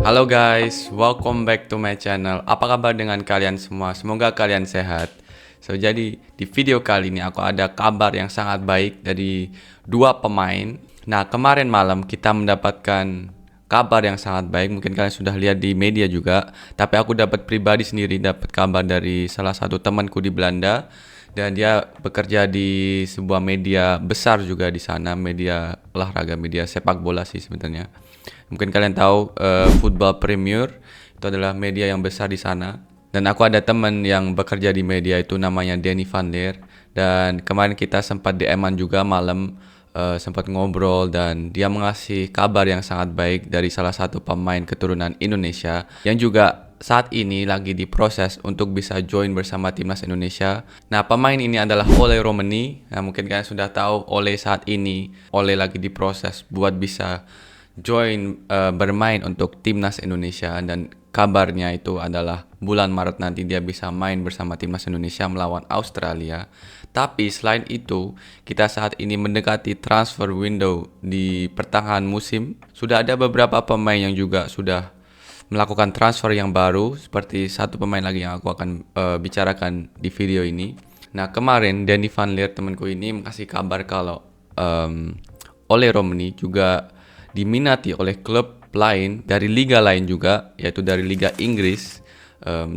Halo guys, welcome back to my channel. Apa kabar dengan kalian semua? Semoga kalian sehat. Jadi di video kali ini aku ada kabar yang sangat baik dari dua pemain. Nah, kemarin malam kita mendapatkan kabar yang sangat baik. Mungkin kalian sudah lihat di media juga. Tapi aku dapat pribadi sendiri dapat kabar dari salah satu temanku di Belanda. Dan dia bekerja di sebuah media besar juga di sana, media olahraga, media sepak bola sih sebenarnya. Mungkin kalian tahu Football Premier itu adalah media yang besar di sana. Dan aku ada teman yang bekerja di media itu namanya Danny Van Leer. Dan kemarin kita sempat DM-an juga malam, sempat ngobrol dan dia mengasih kabar yang sangat baik dari salah satu pemain keturunan Indonesia yang juga saat ini lagi diproses untuk bisa join bersama timnas Indonesia. Nah, pemain ini adalah Ole Romeni. Nah, mungkin kalian sudah tahu Ole saat ini lagi diproses buat bisa join bermain untuk timnas Indonesia, dan kabarnya itu adalah bulan Maret nanti dia bisa main bersama timnas Indonesia melawan Australia. Tapi selain itu, kita saat ini mendekati transfer window di pertengahan musim. Sudah ada beberapa pemain yang juga sudah melakukan transfer yang baru, seperti satu pemain lagi yang aku akan bicarakan di video ini. Nah, kemarin Danny Van Leer temanku ini kasih kabar kalau Ole Romeni juga diminati oleh klub lain dari liga lain juga, yaitu dari Liga Inggris,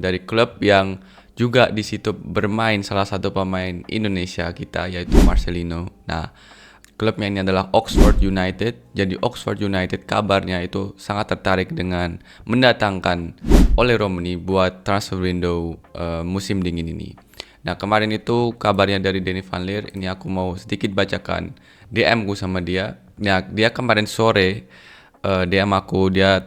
dari klub yang juga di situ bermain salah satu pemain Indonesia kita, yaitu Marcelino. Nah, klubnya ini adalah Oxford United. Jadi Oxford United kabarnya itu sangat tertarik dengan mendatangkan Ole Romeni buat transfer window musim dingin ini. Nah, kemarin itu kabarnya dari Danny Van Leer. Ini aku mau sedikit bacakan DM ku sama dia. Nah, dia kemarin sore DM aku, dia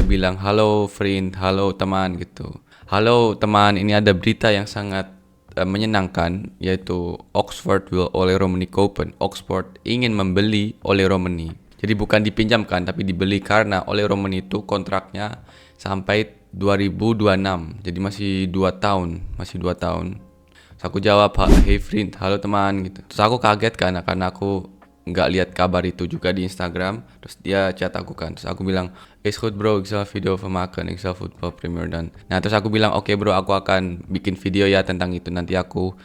bilang, "Halo friend, halo teman," gitu. "Halo teman, ini ada berita yang sangat menyenangkan, yaitu Oxford will Ole Romeni kopen." Oxford ingin membeli Ole Romeni. Jadi bukan dipinjamkan tapi dibeli, karena Ole Romeni itu kontraknya sampai 2026. Jadi masih 2 tahun, Terus aku jawab, "Hey friend, halo teman," gitu. Terus aku kaget karena aku nggak lihat kabar itu juga di Instagram. Terus dia chat aku kan. Terus aku bilang, "Is goed bro, ik zal video van maken. Ik zal Football Premier dan." Nah, terus aku bilang, "Oke bro, aku akan bikin video ya tentang itu. Nanti aku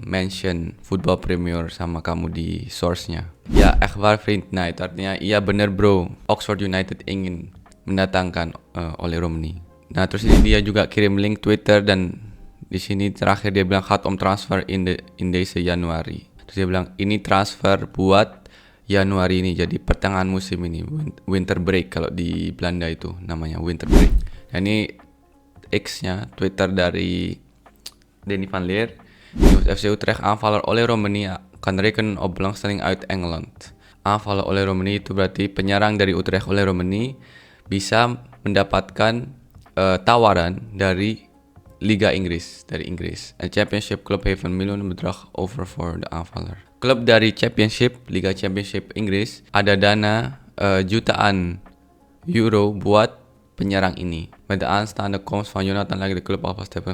mention Football Premier sama kamu di source-nya." Ya, echt waar vriend. Nah, itu artinya iya bener bro, Oxford United ingin mendatangkan Ole Romeni. Nah, terus ini dia juga kirim link Twitter, dan di sini terakhir dia bilang gaat om transfer in deze Januari. Terus dia bilang ini transfer buat Januari ini, jadi pertengahan musim ini, winter break kalau di Belanda itu namanya winter break. Nah, ini X-nya, Twitter dari Danny Van Leer. FC Utrecht aanvaller Ole Romeni kan rekenen op belangstelling uit Engeland. Aanvaller Ole Romeni itu berarti penyerang dari Utrecht Ole Romeni bisa mendapatkan tawaran dari Liga Inggris, dari Inggris. Een championship club heeft een miljoenenbedrag over voor de aanvaller. Klub dari Championship, Liga Championship Inggris, ada dana jutaan euro buat penyerang ini. Met de aanstaande komst van Jonathan lijkt de club alvast hebben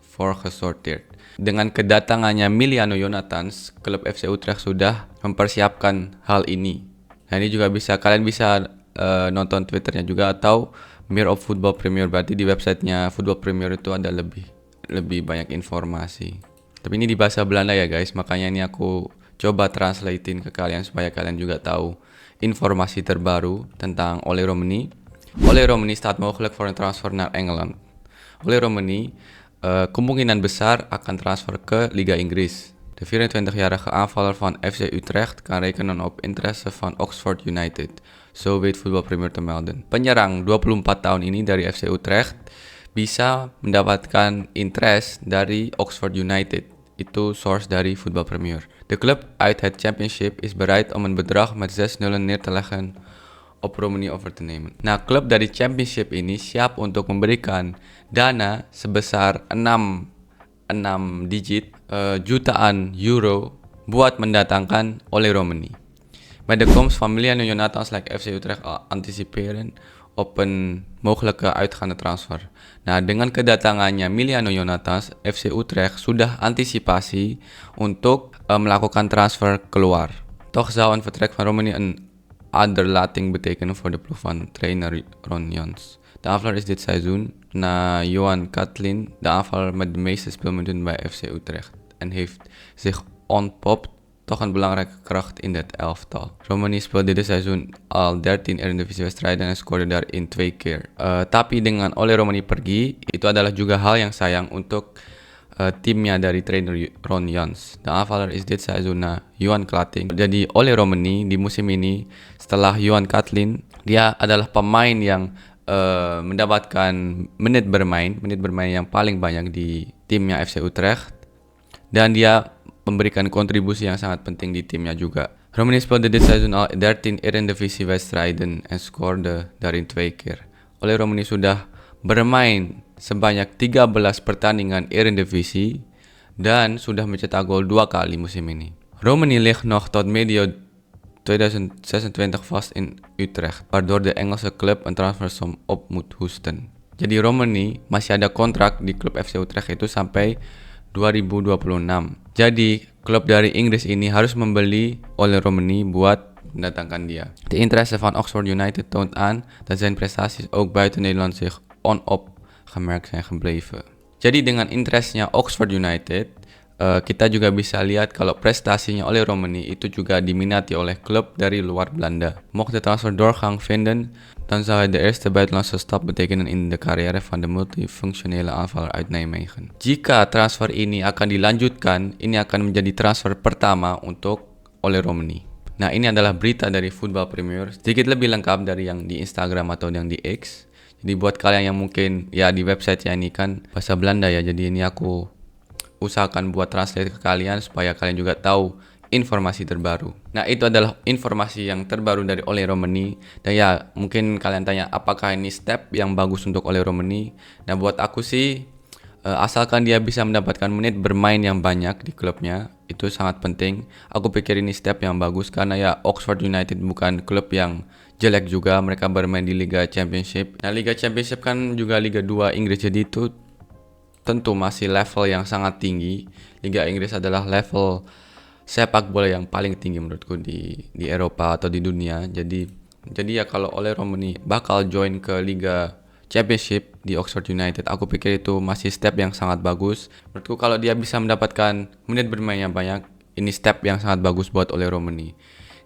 voorgesorteerd. Dengan kedatangannya Emiliano Jonathans, klub FC Utrecht sudah mempersiapkan hal ini. Nah, ini juga kalian bisa nonton Twitternya juga, atau Meer of Football Premier, berarti di websitenya Football Premier itu ada lebih banyak informasi. Tapi ini di bahasa Belanda ya guys, makanya ini aku coba translatein ke kalian supaya kalian juga tahu informasi terbaru tentang Ole Romeni. Ole Romeni staat mogelijk voor een transfer naar Engeland. Ole Romeni kemungkinan besar akan transfer ke Liga Inggris. De 24-jarige aanvaller van FC Utrecht kan rekenen op interesse van Oxford United. Zo weet Football Premier te melden. Penyerang 24 tahun ini dari FC Utrecht bisa mendapatkan interest dari Oxford United. Itu source dari Football Premier. De club uit het Championship is bereid om een bedrag met 6 nullen neer te leggen op Romeni over te nemen. Nah, klub dari Championship ini siap untuk memberikan dana sebesar 6 digit jutaan euro buat mendatangkan Ole Romeni. Met de komst van Emiliano Jonathans lijkt FC Utrecht al anticiperen op een mogelijke uitgaande transfer. Nah, dengan kedatangannya Emiliano Jonathans, FC Utrecht sudah antisipasi untuk melakukan transfer keluar. Toch zou een vertrek van Romeni een aderlating betekenen voor de ploeg van trainer Ron Jans. De aanvaller is dit seizoen na Johan Katlin de aanvaller met de meeste speelminuten bij FC Utrecht en heeft zich ontpopt toch een belangrijke kracht in dit elftal. Romani speelde dit seizoen al 13 Eredivisie-wedstrijden en scoorde daarin 2 keer. Tapi dengan Ole Romani pergi, itu adalah juga hal yang sayang untuk timnya dari trainer Ron Jans. De aanvaller is dit seizoen na Johan Katlin. Jadi Ole Romani di musim ini setelah Johan Katlin, dia adalah pemain yang mendapatkan menit bermain yang paling banyak di timnya FC Utrecht, dan dia memberikan kontribusi yang sangat penting di timnya juga. Romani speelde dit seizoen al 13 Eredivisie-wedstrijden en scoorde daarin 2 keer. Ole Romani sudah bermain sebanyak 13 pertandingan Eredivisie dan sudah mencetak gol 2 kali musim ini. Romani ligt nog tot medio 2026 vast in Utrecht, waardoor de Engelse club een transfersom op moet hoesten. Jadi Romani masih ada kontrak di klub FC Utrecht itu sampai 2026. Jadi klub dari Inggris ini harus membeli Ole Romani buat mendatangkan dia. De interesse van Oxford United toont aan dat zijn prestaties ook buiten Nederland zich onopgemerkt zijn gebleven. Jadi dengan interestnya Oxford United, kita juga bisa lihat kalau prestasinya Ole Romani itu juga diminati oleh klub dari luar Belanda. Mocht de transfer doorgang vinden, dan zou hij de eerste buitenlandse stap betekenen in de carrière van de multifunctionele aanvaller uit Nijmegen. Jika transfer ini akan dilanjutkan, ini akan menjadi transfer pertama untuk Ole Romani. Nah, ini adalah berita dari Football Premier, sedikit lebih lengkap dari yang di Instagram atau yang di X. Jadi buat kalian yang mungkin ya di website ya ini kan bahasa Belanda ya, jadi ini aku usahakan buat translate ke kalian supaya kalian juga tahu informasi terbaru. Nah, itu adalah informasi yang terbaru dari Ole Romani. Dan ya, mungkin kalian tanya apakah ini step yang bagus untuk Ole Romani. Nah, buat aku sih asalkan dia bisa mendapatkan menit bermain yang banyak di klubnya, itu sangat penting. Aku pikir ini step yang bagus karena ya Oxford United bukan klub yang jelek juga, mereka bermain di Liga Championship. Nah, Liga Championship kan juga Liga 2 Inggris, jadi itu tentu masih level yang sangat tinggi. Liga Inggris adalah level sepak bola yang paling tinggi menurutku di Eropa atau di dunia. Jadi ya kalau Ole Romani bakal join ke Liga Championship di Oxford United, aku pikir itu masih step yang sangat bagus. Menurutku kalau dia bisa mendapatkan menit bermain yang banyak, ini step yang sangat bagus buat Ole Romani.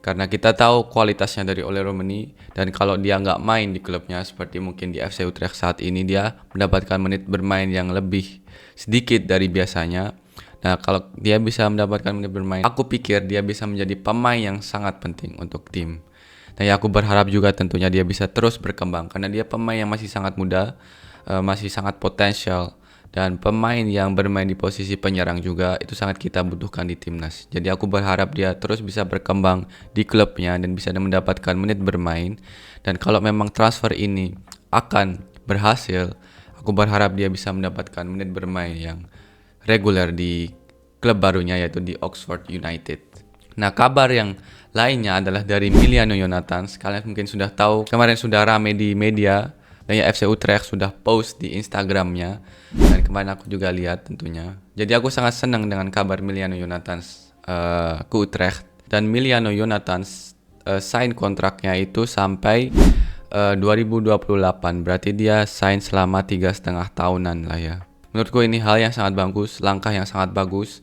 Karena kita tahu kualitasnya dari Ole Romani, dan kalau dia nggak main di klubnya seperti mungkin di FC Utrecht saat ini, dia mendapatkan menit bermain yang lebih sedikit dari biasanya. Nah, kalau dia bisa mendapatkan menit bermain, aku pikir dia bisa menjadi pemain yang sangat penting untuk tim. Nah, ya aku berharap juga tentunya dia bisa terus berkembang karena dia pemain yang masih sangat muda, masih sangat potensial. Dan pemain yang bermain di posisi penyerang juga itu sangat kita butuhkan di timnas. Jadi aku berharap dia terus bisa berkembang di klubnya dan bisa mendapatkan menit bermain. Dan kalau memang transfer ini akan berhasil, aku berharap dia bisa mendapatkan menit bermain yang reguler di klub barunya, yaitu di Oxford United. Nah, kabar yang lainnya adalah dari Emiliano Jonathans. Kalian mungkin sudah tahu, kemarin sudah rame di media. Dan ya FC Utrecht sudah post di Instagramnya, dan kemarin aku juga lihat tentunya. Jadi aku sangat senang dengan kabar Emiliano Jonathans ke Utrecht. Dan Emiliano Jonathans sign kontraknya itu sampai 2028. Berarti dia sign selama 3,5 tahunan lah ya. Menurutku ini hal yang sangat bagus, langkah yang sangat bagus.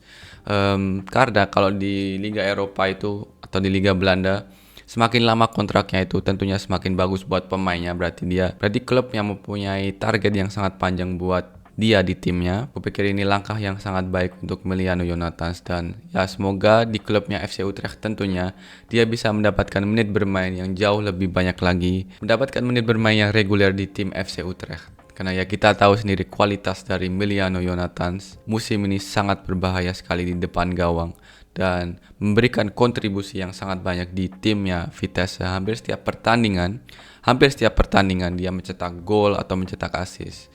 Karena kalau di Liga Eropa itu atau di Liga Belanda, semakin lama kontraknya itu tentunya semakin bagus buat pemainnya. Berarti klub yang mempunyai target yang sangat panjang buat dia di timnya. Aku pikir ini langkah yang sangat baik untuk Emiliano Jonathans, dan ya semoga di klubnya FC Utrecht tentunya dia bisa mendapatkan menit bermain yang jauh lebih banyak lagi, mendapatkan menit bermain yang reguler di tim FC Utrecht. Karena ya kita tahu sendiri kualitas dari Emiliano Jonathans musim ini sangat berbahaya sekali di depan gawang dan memberikan kontribusi yang sangat banyak di timnya Vitesse. Hampir setiap pertandingan dia mencetak gol atau mencetak assist.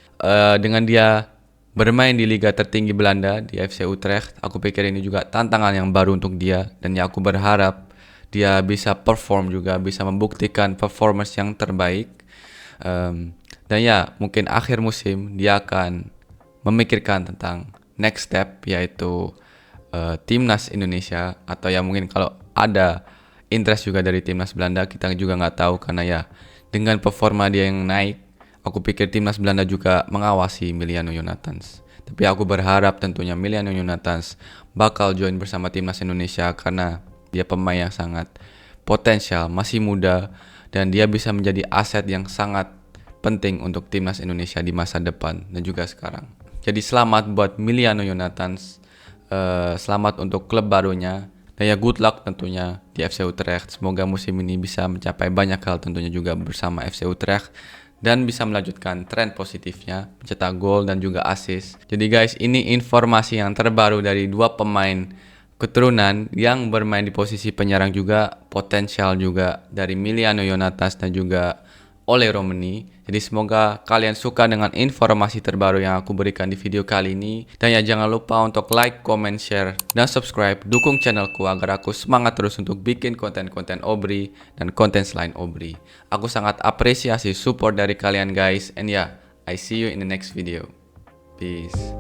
Dengan dia bermain di liga tertinggi Belanda di FC Utrecht, aku pikir ini juga tantangan yang baru untuk dia, dan ya aku berharap dia bisa perform juga, bisa membuktikan performance yang terbaik. Dan ya mungkin akhir musim dia akan memikirkan tentang next step, yaitu timnas Indonesia, atau ya mungkin kalau ada interest juga dari timnas Belanda. Kita juga nggak tahu karena ya dengan performa dia yang naik, aku pikir timnas Belanda juga mengawasi Emiliano Jonathans. Tapi aku berharap tentunya Emiliano Jonathans bakal join bersama timnas Indonesia karena dia pemain yang sangat potensial, masih muda, dan dia bisa menjadi aset yang sangat penting untuk timnas Indonesia di masa depan dan juga sekarang. Jadi selamat buat Emiliano Jonathans, selamat untuk klub barunya, dan ya good luck tentunya di FC Utrecht. Semoga musim ini bisa mencapai banyak hal tentunya juga bersama FC Utrecht dan bisa melanjutkan tren positifnya, mencetak gol dan juga assist. Jadi guys, ini informasi yang terbaru dari dua pemain keturunan yang bermain di posisi penyerang juga, potensial juga dari Emiliano Jonathans dan juga Ole Romani. Jadi semoga kalian suka dengan informasi terbaru yang aku berikan di video kali ini. Dan ya jangan lupa untuk like, comment, share, dan subscribe. Dukung channelku agar aku semangat terus untuk bikin konten-konten Obri dan konten selain Obri. Aku sangat apresiasi support dari kalian guys. And ya, I see you in the next video. Peace.